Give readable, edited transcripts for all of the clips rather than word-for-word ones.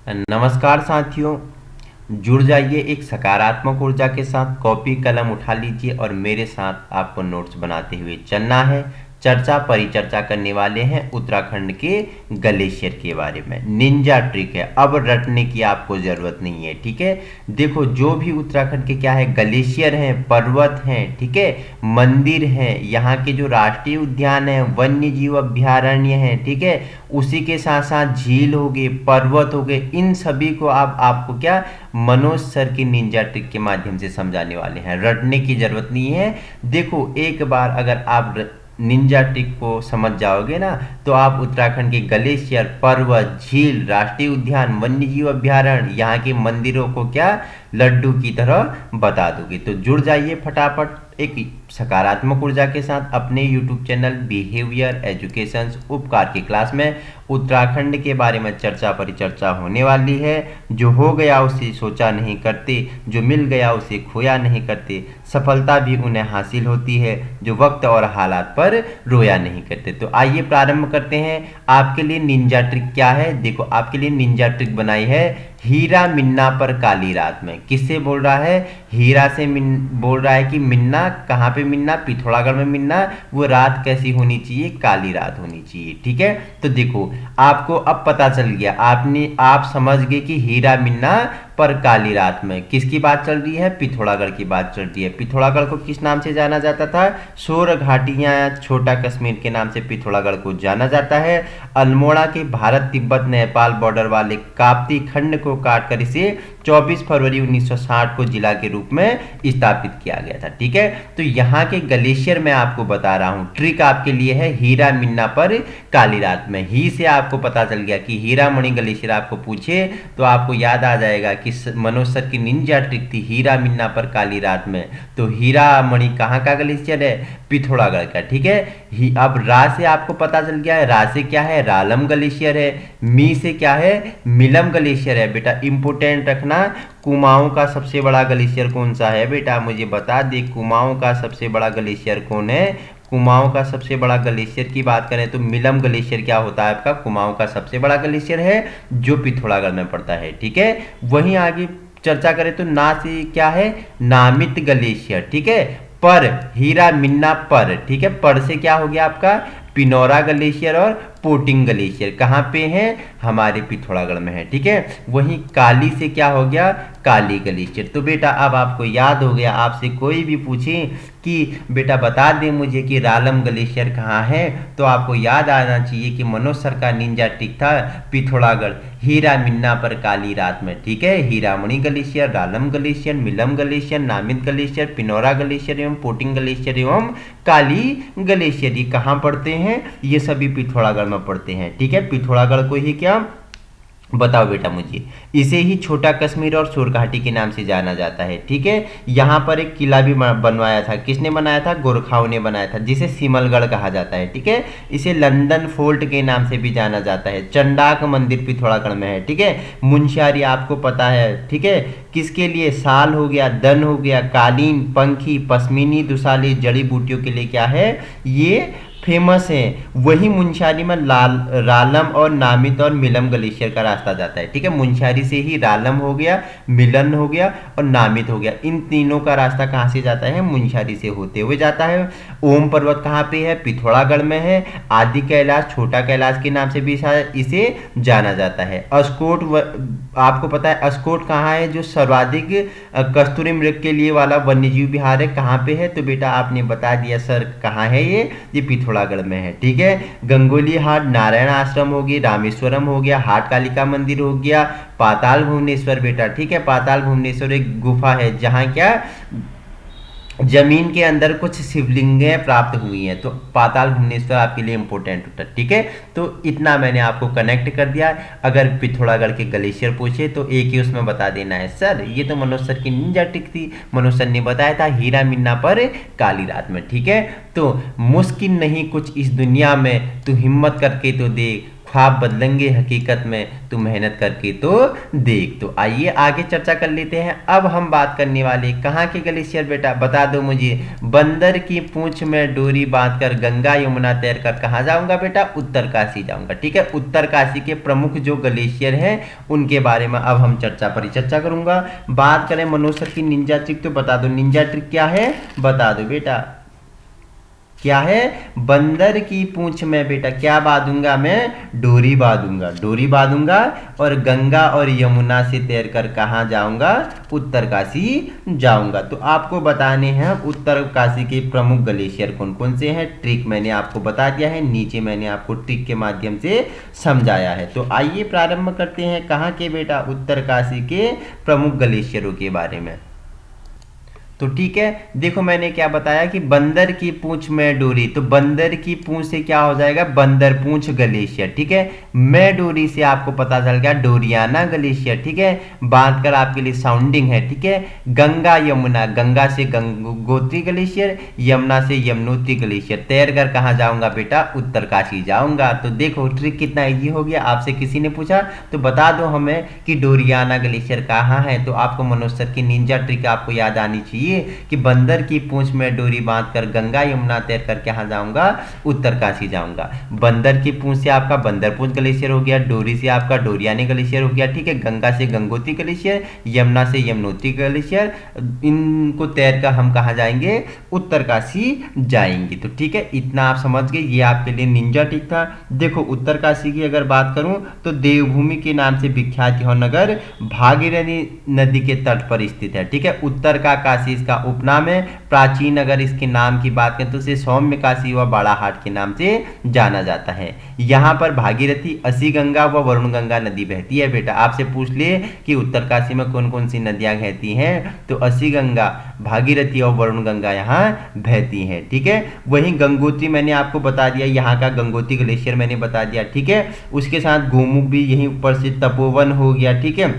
नमस्कार साथियों। जुड़ जाइए एक सकारात्मक ऊर्जा के साथ। कॉपी कलम उठा लीजिए और मेरे साथ आपको नोट्स बनाते हुए चलना है। चर्चा परिचर्चा करने वाले हैं उत्तराखंड के ग्लेशियर के बारे में। निंजा ट्रिक है, अब रटने की आपको ज़रूरत नहीं है। ठीक है, देखो जो भी उत्तराखंड के क्या है, ग्लेशियर हैं, पर्वत हैं, ठीक है, मंदिर हैं, यहाँ के जो राष्ट्रीय उद्यान है, वन्य जीव अभ्यारण्य हैं, ठीक है, उसी के साथ साथ झील हो गए, पर्वत हो गए, इन सभी को आपको क्या मनोज सर की निंजा ट्रिक के माध्यम से समझाने वाले हैं। रटने की जरूरत नहीं है। देखो एक बार अगर आप निंजा ट्रिक को समझ जाओगे ना, तो आप उत्तराखंड के ग्लेशियर, पर्वत, झील, राष्ट्रीय उद्यान, वन्यजीव अभ्यारण्य, यहाँ के मंदिरों को क्या लड्डू की तरह बता दोगे। तो जुड़ जाइए फटाफट एक सकारात्मक ऊर्जा के साथ अपने YouTube चैनल बिहेवियर एजुकेशन उपकार की क्लास में। उत्तराखंड के बारे में चर्चा परिचर्चा होने वाली है। जो हो गया उसे सोचा नहीं करते, जो मिल गया उसे खोया नहीं करते, सफलता भी उन्हें हासिल होती है जो वक्त और हालात पर रोया नहीं करते। तो आइए प्रारंभ करते हैं। आपके लिए निंजा ट्रिक क्या है, देखो आपके लिए निंजा ट्रिक बनाई है हीरा मिन्ना पर काली रात में। किससे बोल रहा है? हीरा से बोल रहा है कि मिन्ना कहाँ पे मिन्ना? पिथौरागढ़ में मिन्ना। वो रात कैसी होनी चाहिए? काली रात होनी चाहिए। ठीक है, तो देखो आपको अब पता चल गया, आप समझ गए कि हीरा मिन्ना पर काली रात में किसकी बात चल रही है? पिथौरागढ़ की बात चल रही है। पिथौरागढ़ को किस नाम से जाना जाता था? सोर घाटियां या छोटा कश्मीर के नाम से पिथौरागढ़ को जाना जाता है। अल्मोड़ा के भारत तिब्बत नेपाल बॉर्डर वाले काप्ती खंड को काटकर इसे 24 फरवरी 1960 को जिला के रूप में स्थापित किया गया था। ठीक है, तो यहाँ के ग्लेशियर में आपको बता रहा हूँ, ट्रिक आपके लिए है हीरा मिन्ना पर काली रात में। ही से आपको पता चल गया कि हीरामणि ग्लेशियर आपको पूछे तो आपको याद आ जाएगा कि मनोज सर की निंजा ट्रिक थी हीरा मिन्ना पर काली रात में। तो हीरामणि कहाँ का ग्लेशियर है? पिथौरागढ़ का। ठीक है, अब रा से आपको पता चल गया है, रा से क्या है? रालम ग्लेशियर है। मी से क्या है? मिलम ग्लेशियर है। बेटा इंपोर्टेंट रखना, कुमाऊं का सबसे बड़ा ग्लेशियर कौन सा है? बेटा मुझे बता दे, कुमाऊं का सबसे बड़ा ग्लेशियर कौन है? कुमाऊं का सबसे बड़ा ग्लेशियर की बात करें तो मिलम ग्लेशियर क्या होता है आपका? कुमाऊं का सबसे बड़ा ग्लेशियर है जो पिथौरागढ़ में पड़ता है। ठीक है, वहीं आगे चर्चा करें तो ना से क्या है? नामित ग्लेशियर। ठीक है, पर हीरा मिन्ना पर, ठीक है, पर से क्या हो गया आपका? पिनौरा ग्लेशियर और पोटिंग ग्लेशियर कहाँ पे हैं? हमारे पिथौरागढ़ में है। ठीक है, वहीं काली से क्या हो गया? काली ग्लेशियर। तो बेटा अब आपको याद हो गया, आपसे कोई भी पूछे कि बेटा बता दे मुझे कि रालम ग्लेशियर कहाँ है, तो आपको याद आना चाहिए कि मनोज सर का निंजा ट्रिक था पिथौरागढ़ हीरा मिन्ना पर काली रात में। ठीक है, Hiramani glacier, Ralam glacier, Milam glacier, नामित ग्लेशियर, पिनौरा ग्लेशियर एवं पोटिंग ग्लेशियर एवं काली ग्लेशियर ये कहाँ पड़ते हैं? ये सभी पिथौरागढ़ में पड़ते हैं। ठीक है, पिथौरागढ़ को ही क्या बताओ बेटा मुझे? इसे ही छोटा कश्मीर और सोरघाटी के नाम से जाना जाता है। ठीक है, यहाँ पर एक किला भी बनवाया था। किसने बनाया था? गोरखाओं ने बनाया था, जिसे सिमलगढ़ कहा जाता है। ठीक है, इसे लंदन फोर्ट के नाम से भी जाना जाता है। चंडाक मंदिर पिथौरागढ़ में है। ठीक है, मुंशियारी आपको पता है। ठीक है, किसके लिए? साल हो गया, दन हो गया, कालीन, पंखी, पश्मीनी, दुसाली, जड़ी बूटियों के लिए क्या है? ये फेमस है। वही मुंशियारी में रालम और नामित और मिलम ग्लेशियर का रास्ता जाता है। ठीक है, मुंशियारी से ही रालम हो गया, मिलन हो गया और नामित हो गया। इन तीनों का रास्ता कहाँ से जाता है? मुंशियारी से होते हुए जाता है। ओम पर्वत कहाँ पे है? पिथौरागढ़ में है। आदि कैलाश, छोटा कैलाश के नाम से भी इसे जाना जाता है। अस्कोट आपको पता है अस्कोट कहाँ है? जो सर्वाधिक कस्तूरी मृग के लिए वाला वन्यजीव विहार है, कहाँ पे है? तो बेटा आपने बता दिया सर कहाँ है ये पिथौरागढ़ में है। ठीक है, गंगोली हाट, नारायण आश्रम हो गया, रामेश्वरम हो गया, हाट कालिका मंदिर हो गया, पाताल भुवनेश्वर बेटा। ठीक है, पाताल भुवनेश्वर एक गुफा है जहाँ क्या जमीन के अंदर कुछ शिवलिंगें प्राप्त हुई हैं। तो पाताल भुवनेश्वर आपके लिए इंपॉर्टेंट होता है। ठीक है, तो इतना मैंने आपको कनेक्ट कर दिया। अगर पिथौरागढ़ के ग्लेशियर पूछे तो एक ही उसमें बता देना है सर ये तो मनोज सर की निंजा ट्रिक थी, मनोज सर ने बताया था हीरा मिन्ना पर काली रात में। ठीक है, तो मुश्किल नहीं कुछ इस दुनिया में, तू हिम्मत करके तो देख, ख्वाब बदलेंगे हकीकत में, तू मेहनत करके तो देख। तो आइए आगे चर्चा कर लेते हैं। अब हम बात करने वाले कहाँ के ग्लेशियर बेटा, बता दो मुझे। बंदर की पूंछ में डोरी बांधकर गंगा यमुना तैर कर कहाँ जाऊंगा बेटा, उत्तर काशी जाऊंगा। ठीक है, उत्तर काशी के प्रमुख जो ग्लेशियर हैं उनके बारे में अब हम परिचर्चा करूंगा। बात करें मनोज सर की निंजा ट्रिक, तो बता दो निंजा ट्रिक क्या है, बता दो बेटा। क्या है, बंदर की पूंछ में बेटा क्या बांधूंगा मैं, डोरी बांधूंगा, डोरी बांधूंगा और गंगा और यमुना से तैरकर कहाँ जाऊंगा, उत्तर काशी जाऊंगा। तो आपको बताने हैं उत्तर काशी के प्रमुख ग्लेशियर कौन कौन से हैं। ट्रिक मैंने आपको बता दिया है, नीचे मैंने आपको ट्रिक के माध्यम से समझाया है। तो आइए प्रारंभ करते हैं कहाँ के बेटा, उत्तर काशी के प्रमुख ग्लेशियरों के बारे में। तो ठीक है, देखो मैंने क्या बताया कि बंदर की पूंछ में डोरी, तो बंदर की पूंछ से क्या हो जाएगा, बंदर पूंछ ग्लेशियर। ठीक है, मैं डोरी से आपको पता चल गया डोरियाना ग्लेशियर। ठीक है, बात कर आपके लिए साउंडिंग है। ठीक है, गंगा यमुना, गंगा से गंगोत्री ग्लेशियर, यमुना से यमुनोत्री ग्लेशियर, तैर कर कहाँ जाऊंगा बेटा, उत्तर काशी जाऊंगा। तो देखो ट्रिक कितना इजी हो गया। आपसे किसी ने पूछा तो बता दो हमें कि डोरियाना ग्लेशियर कहाँ है, तो आपको मनोज सर की निंजा ट्रिक आपको याद आनी चाहिए कि बंदर की पूंछ में डोरी बांधकर गंगा यमुना तैर कर कहां जाऊंगा, उत्तर काशी जाऊंगा। बंदर की पूंछ से आपका बंदरपूंछ ग्लेशियर हो गया, डोरी से आपका डोरियानी ग्लेशियर हो गया। ठीक है, गंगा से गंगोत्री ग्लेशियर, यमुना से यमुनोत्री ग्लेशियर, इनको तैर कर हम कहां जाएंगे, उत्तर काशी जाएंगे। तो ठीक है, इतना आप समझ गए, ये आपके लिए निंजा टिक था। देखो उत्तर काशी की अगर बात करूं तो देवभूमि के नाम से विख्यात यह नगर भागीरथी नदी के तट पर स्थित है। ठीक है, उत्तर का काशी इसका उपनाम है। प्राचीन अगर इसके नाम की बात करें तो इसे सौम्य काशी व बाड़ाहाट के नाम से जाना जाता है। यहाँ पर भागीरथी, असी गंगा व वरुण गंगा नदी बहती है। बेटा आपसे पूछ ले कि उत्तर काशी में कौन कौन सी नदियां बहती हैं, तो असी गंगा, भागीरथी और वरुण गंगा यहाँ बहती हैं। ठीक है, वहीं गंगोत्री मैंने आपको बता दिया, यहाँ का गंगोत्री ग्लेशियर मैंने बता दिया। ठीक है, उसके साथ गोमुख भी यहीं ऊपर से तपोवन हो गया। ठीक है,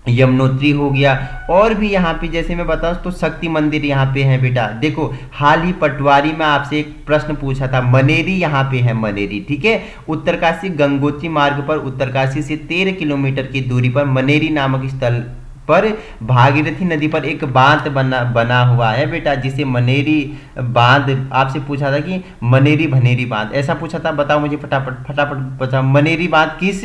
यमुनोत्री हो गया, और भी यहाँ पे जैसे मैं बताऊं तो शक्ति मंदिर यहाँ पे है। बेटा देखो हाल ही पटवारी में आपसे एक प्रश्न पूछा था, मनेरी यहाँ पे है, मनेरी। ठीक है, उत्तरकाशी गंगोत्री मार्ग पर उत्तरकाशी से 13 किलोमीटर की दूरी पर मनेरी नामक स्थल पर भागीरथी नदी पर एक बांध बना हुआ है बेटा, जिसे मनेरी बांध। आपसे पूछा था कि मनेरी भनेरी बांध, ऐसा पूछा था, बताओ मुझे फटाफट फटाफट बताओ, मनेरी बांध किस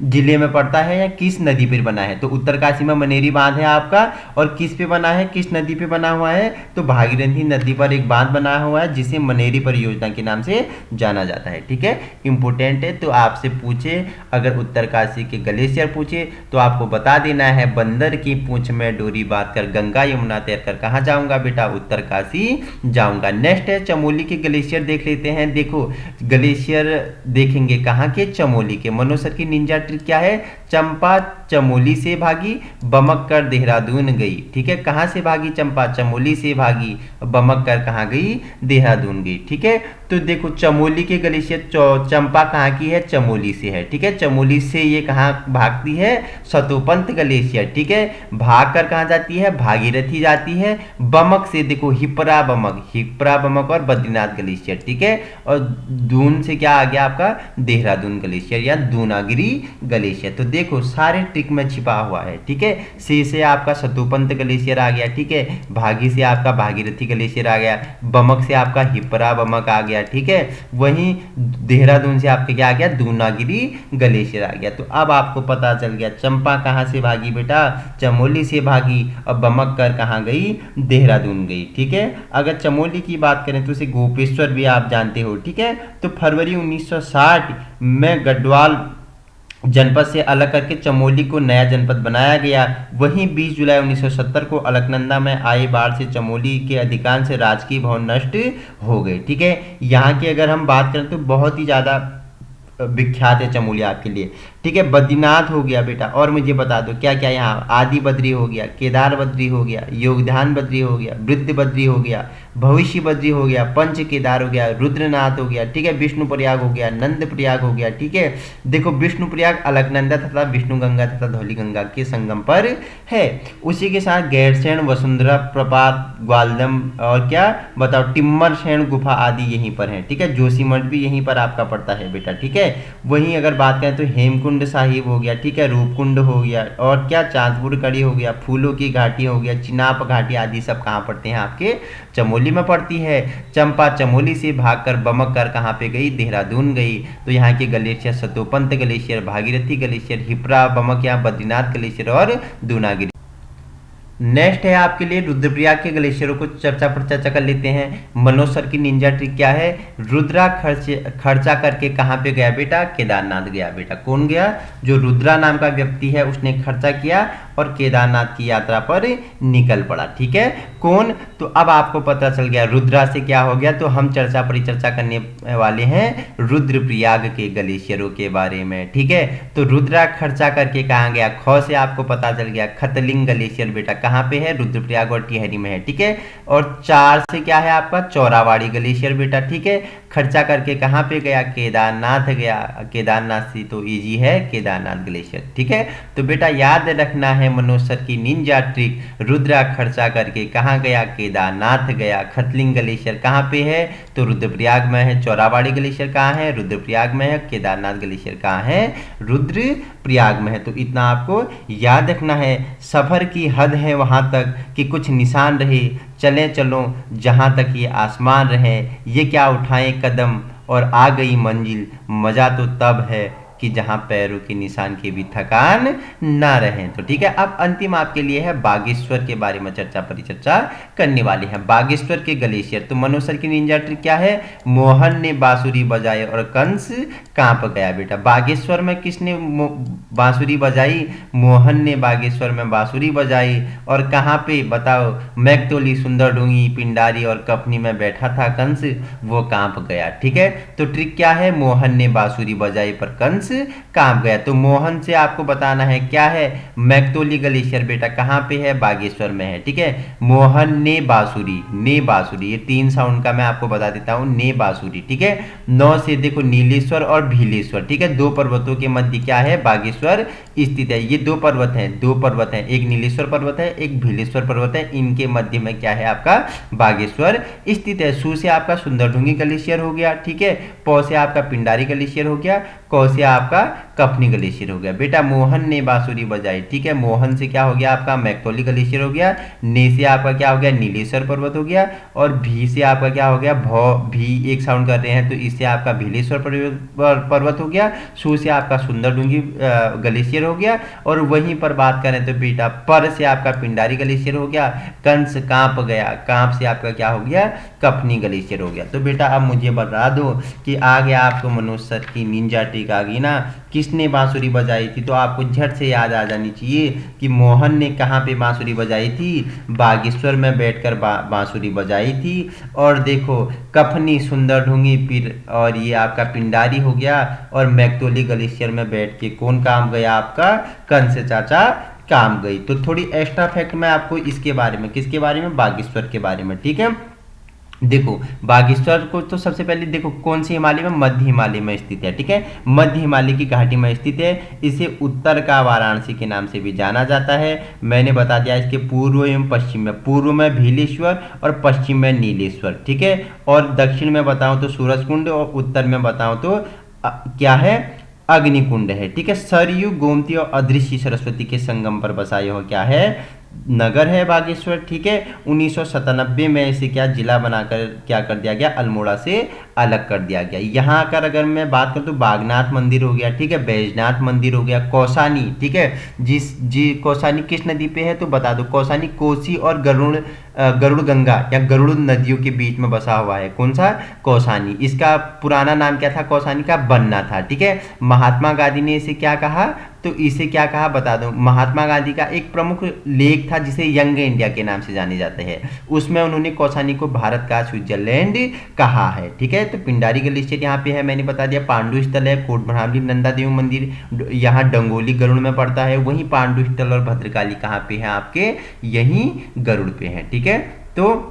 जिले में पड़ता है या किस नदी पर बना है। तो उत्तरकाशी में मनेरी बांध है आपका, और किस पे बना है, किस नदी पे बना हुआ है, तो भागीरथी नदी पर एक बांध बना हुआ है जिसे मनेरी परियोजना के नाम से जाना जाता है। ठीक है, इंपोर्टेंट है। तो आपसे पूछे, अगर उत्तरकाशी के ग्लेशियर पूछे तो आपको बता देना है बंदर की पूंछ में डोरी बांधकर गंगा यमुना तैर कर कहां जाऊंगा बेटा, उत्तर काशी जाऊंगा। नेक्स्ट है चमोली के ग्लेशियर देख लेते हैं। देखो ग्लेशियर देखेंगे कहां के, चमोली के। मनोज सर की निंजा ट्रिक क्या है, चंपा चमोली से भागी, बमक कर देहरादून गई। ठीक है, कहां से भागी चंपा, चमोली से भागी, बमक कर कहां गई, देहरादून गई। ठीक है, तो देखो चमोली के ग्लेशियर, चंपा कहां की है, चमोली से है। ठीक है, चमोली से ये कहां भागती है, सतोपंत ग्लेशियर। ठीक है, भाग कर कहां जाती है, भागीरथी जाती है। बमक से देखो हिप्रा बमक, हिप्रा बमक और बद्रीनाथ ग्लेशियर। ठीक है, और दून से क्या आ गया आपका, देहरादून ग्लेशियर या दूनागिरी ग्लेशियर। तो देखो सारे ट्रिक में छिपा हुआ है। ठीक है, से आपका सतोपंत ग्लेशियर आ गया। ठीक है, भागी से आपका भागीरथी ग्लेशियर आ गया, बमक से आपका हिप्रा बमक आ गया। ठीक है, वहीं देहरादून से आपका क्या आ गया, दूनागिरी ग्लेशियर आ गया। तो अब आपको पता चल गया चंपा कहां से भागी बेटा, चमोली से भागी, और बमक कर कहां गई, देहरादून गई। ठीक है, अगर चमोली की बात करें तो उसे गोपेश्वर भी आप जानते हो। ठीक है, तो फरवरी 1960 में गढ़वाल जनपद से अलग करके चमोली को नया जनपद बनाया गया। वहीं 20 जुलाई 1970 को अलकनंदा में आई बाढ़ से चमोली के अधिकांश राजकीय भवन नष्ट हो गए। ठीक है, यहाँ की अगर हम बात करें तो बहुत ही ज़्यादा विख्यात है चमोली आपके लिए। ठीक है, बद्रीनाथ हो गया बेटा, और मुझे बता दो क्या क्या यहाँ, आदि बद्री हो गया, केदार बद्री हो गया, योगदान बद्री हो गया, वृद्ध बद्री हो गया, भविष्य बद्री हो गया, पंच केदार हो गया, रुद्रनाथ हो गया, ठीक है, विष्णु प्रयाग हो गया, नंद प्रयाग हो गया। ठीक है, देखो विष्णु प्रयाग अलकनंदा तथा विष्णु गंगा तथा धौली गंगा के संगम पर है। उसी के साथ गैरसैंण, वसुंधरा प्रपात, ग्वालदम और क्या बताओ टिम्मरसैंण गुफा आदि यहीं पर है। ठीक है, जोशीमठ भी यहीं पर आपका पड़ता है बेटा। ठीक है, वहीं अगर बात करें तो हेमकुंड साहिब हो गया, ठीक है, रूपकुंड हो गया, और क्या चांदपुर कड़ी हो गया, फूलों की घाटी हो गया, चिनाब घाटी आदि सब कहाँ पड़ते हैं, आपके चमोली में पड़ती है। चंपा चमोली से भागकर बमक कर कहाँ पे गई, देहरादून गई। तो यहाँ के glacier Satopanth glacier, Bhagirathi glacier, हिप्रा, बमक, यहाँ बद्रीनाथ ग्लेशियर और दूनागिरी। नेक्स्ट है आपके लिए रुद्रप्रयाग के ग्लेशियरों को चर्चा पर चर्चा कर लेते हैं। मनोज सर की निंजा ट्रिक क्या है, रुद्रा खर्चा करके कहाँ पे गया बेटा, केदारनाथ गया बेटा। कौन गया, जो रुद्रा नाम का व्यक्ति है उसने खर्चा किया और केदारनाथ की यात्रा पर निकल पड़ा। ठीक है, कौन, तो अब आपको पता चल गया रुद्रा से क्या हो गया। तो हम चर्चा परिचर्चा करने वाले हैं रुद्रप्रयाग के ग्लेशियरों के बारे में। ठीक है, तो रुद्रा खर्चा करके कहाँ गया, ख से आपको पता चल गया खतलिंग ग्लेशियर बेटा कहाँ पे है, रुद्रप्रयाग और टिहरी में है। ठीक है, और 4 से क्या है आपका चौरावाड़ी ग्लेशियर बेटा। ठीक है, खर्चा करके कहाँ पे गया, केदारनाथ गया। केदारनाथ से तो इजी है, केदारनाथ ग्लेशियर। ठीक है, तो बेटा याद रखना है मनोज सर की निंजा ट्रिक, रुद्रा खर्चा करके कहाँ गया, केदारनाथ गया। खतलिंग ग्लेशियर कहाँ पे है, तो रुद्रप्रयाग में है। चौरावाड़ी ग्लेशियर कहाँ है, रुद्रप्रयाग में है। केदारनाथ ग्लेशियर कहाँ है, रुद्रप्रयाग में है। तो इतना आपको याद रखना है। सफर की हद है वहां तक कि कुछ निशान रहे, चलें चलो जहां तक ये आसमान रहे, ये क्या उठाएं कदम और आ गई मंजिल, मजा तो तब है कि जहां पैरों के निशान की भी थकान ना रहे। तो ठीक है, अब अंतिम आपके लिए है बागेश्वर के बारे में चर्चा परिचर्चा करने वाले हैं। बागेश्वर के ग्लेशियर, तो मनोज सर की निंजा ट्रिक क्या है, मोहन ने बांसुरी बजाई और कंस कांप गया बेटा। बागेश्वर में किसने बांसुरी बजाई, मोहन ने बागेश्वर में बांसुरी बजाई। और कहाँ पे बताओ, मैकतोली, सुंदर डूंगी, पिंडारी और कफनी में बैठा था कंस, वो कांप गया। ठीक है, तो ट्रिक क्या है, मोहन ने बांसुरी बजाई पर कंस कांप गया। तो मोहन से आपको बताना है क्या है, मैकतोली ग्लेशियर बेटा कहाँ पे है, बागेश्वर में है। ठीक है, मोहन ने बांसुरी, ने बांसुरी, ये 3 साउंड का मैं आपको बता देता हूँ, ने बांसुरी। ठीक है, 9 से देखो नीलेश्वर और भीलेश्वर। ठीक है, 2 पर्वतों के मध्य क्या है, बागेश्वर स्थित है। ये 2 पर्वत हैं, 2 पर्वत हैं, एक नीलेश्वर पर्वत है, एक भीलेश्वर पर्वत है। इनके मध्य में क्या है आपका बागेश्वर स्थित है। सू से आपका सुंदरडूंगी ग्लेशियर हो गया। ठीक है, पौ से आपका पिंडारी ग्लेशियर हो गया, कौ से आपका कफनी ग्लेशियर हो गया बेटा। मोहन ने बांसुरी बजाई। ठीक है, मोहन से क्या हो गया आपका मैकतोली ग्लेशियर हो गया, ने से आपका क्या हो गया नीलेश्वर पर्वत हो गया, और भी से आपका क्या हो गया भी एक साउंड कर रहे हैं तो इससे आपका भीलेश्वर पर्वत हो गया। सू से आपका सुंदरडूंगी ग्लेशियर हो गया, और वहीं पर बात करें तो बेटा पर से आपका पिंडारी ग्लेशियर हो गया। कंस कांप गया, कांप से आपका क्या हो गया कफनी ग्लेशियर हो गया। तो बेटा अब मुझे बता दो कि आ गया आपको मनोज सर की निंजा ट्रिक आ गई ना, किसने बांसुरी बजाई थी। तो आपको झट से याद आ जानी चाहिए कि मोहन ने कहाँ पे बांसुरी बजाई थी, बागेश्वर में बैठकर बांसुरी बजाई थी। और देखो कफनी, सुंदरडूंगी, फिर और ये आपका पिंडारी हो गया, और मैकतोली ग्लेशियर में बैठ के कौन काम गया आपका कंस चाचा काम गई। तो थोड़ी एक्स्ट्रा फैक्ट मैं आपको इसके बारे में, किसके बारे में, बागेश्वर के बारे में। ठीक है, देखो बागेश्वर को तो सबसे पहले देखो कौन सी हिमालय में, मध्य हिमालय में स्थित है। ठीक है, मध्य हिमालय की घाटी में स्थित है। इसे उत्तर का वाराणसी के नाम से भी जाना जाता है। मैंने बता दिया इसके पूर्व एवं पश्चिम में, पूर्व में भीलेश्वर और पश्चिम में नीलेश्वर। ठीक है, और दक्षिण में बताऊं तो सूरजकुंड, और उत्तर में बताऊं तो क्या है अग्निकुंड है। ठीक है, सरयू, गोमती और अदृश्य सरस्वती के संगम पर बसा यह क्या है नगर है बागेश्वर। ठीक है, 1997 में इसे क्या जिला बनाकर क्या कर दिया गया, अल्मोड़ा से अलग कर दिया गया। यहाँ आकर अगर मैं बात करूँ तो बागनाथ मंदिर हो गया। ठीक है, बैजनाथ मंदिर हो गया, कौसानी। ठीक है, जी कौसानी किस नदी पे है तो बता दो, कौसानी कोसी और गरुड़ गंगा या गरुड़ नदियों के बीच में बसा हुआ है। कौन सा? कौसानी। इसका पुराना नाम क्या था? कौसानी का बनना था। ठीक है, महात्मा गांधी ने इसे क्या कहा? तो इसे क्या कहा बता दूं, महात्मा गांधी का एक प्रमुख लेख था जिसे यंग इंडिया के नाम से जाने जाते हैं, उसमें उन्होंने कौसानी को भारत का स्विट्जरलैंड कहा है। ठीक है, तो पिंडारी गलेशियर यहाँ पे है, मैंने बता दिया। पांडु स्थल है, कोट भ्रामरी नंदा देवी मंदिर यहाँ डंगोली गरुड़ में पड़ता है। वहीं पांडु स्थल और भद्रकाली कहाँ पे है आपके? यहीं गरुड़ पे है। ठीक है, तो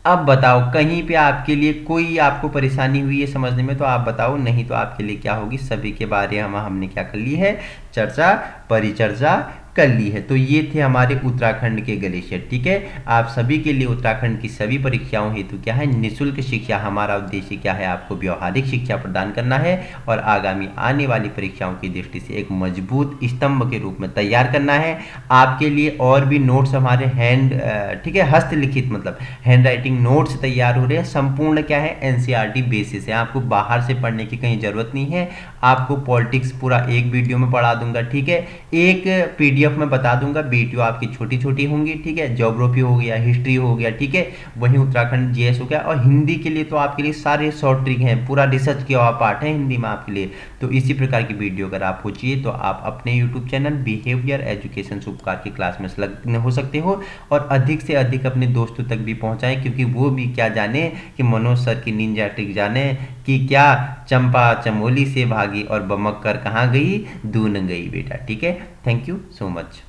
अब बताओ कहीं पे आपके लिए कोई आपको परेशानी हुई है समझने में तो आप बताओ, नहीं तो आपके लिए क्या होगी, सभी के बारे में हमने क्या कर ली है? चर्चा परिचर्चा कर ली है। तो ये थे हमारे उत्तराखंड के ग्लेशियर। ठीक है, आप सभी के लिए उत्तराखंड की सभी परीक्षाओं हेतु क्या है? निःशुल्क शिक्षा। हमारा उद्देश्य क्या है? आपको व्यवहारिक शिक्षा प्रदान करना है और आगामी आने वाली परीक्षाओं की दृष्टि से एक मजबूत स्तंभ के रूप में तैयार करना है। आपके लिए और भी नोट्स हमारे ठीक है, हस्तलिखित मतलब हैंड राइटिंग नोट्स तैयार हो रहे हैं। संपूर्ण क्या है? एनसीईआरटी बेसिस है, आपको बाहर से पढ़ने की कहीं जरूरत नहीं है। आपको पॉलिटिक्स पूरा एक वीडियो में पढ़ा दूंगा। ठीक है, एक पीडीएफ में बता दूंगा, वीडियो आपकी छोटी छोटी होंगी। ठीक है, ज्योग्राफी हो गया, हिस्ट्री हो गया, ठीक है, वहीं उत्तराखंड जीएस हो गया, और हिंदी के लिए तो आपके लिए सारे शॉर्ट ट्रिक हैं, पूरा रिसर्च किया हुआ पार्ट है हिंदी में आपके लिए। तो इसी प्रकार की वीडियो अगर आपको चाहिए तो आप अपने यूट्यूब चैनल बिहेवियर एजुकेशन शुभकार की क्लास में संलग्न हो सकते हो और अधिक से अधिक अपने दोस्तों तक भी पहुंचाएं, क्योंकि वो भी क्या जाने कि मनोज सर की निंजा ट्रिक जाने कि क्या चंपा चमोली से भागी और बमक कर कहाँ गई? दून गई बेटा। ठीक है, थैंक यू सो मच।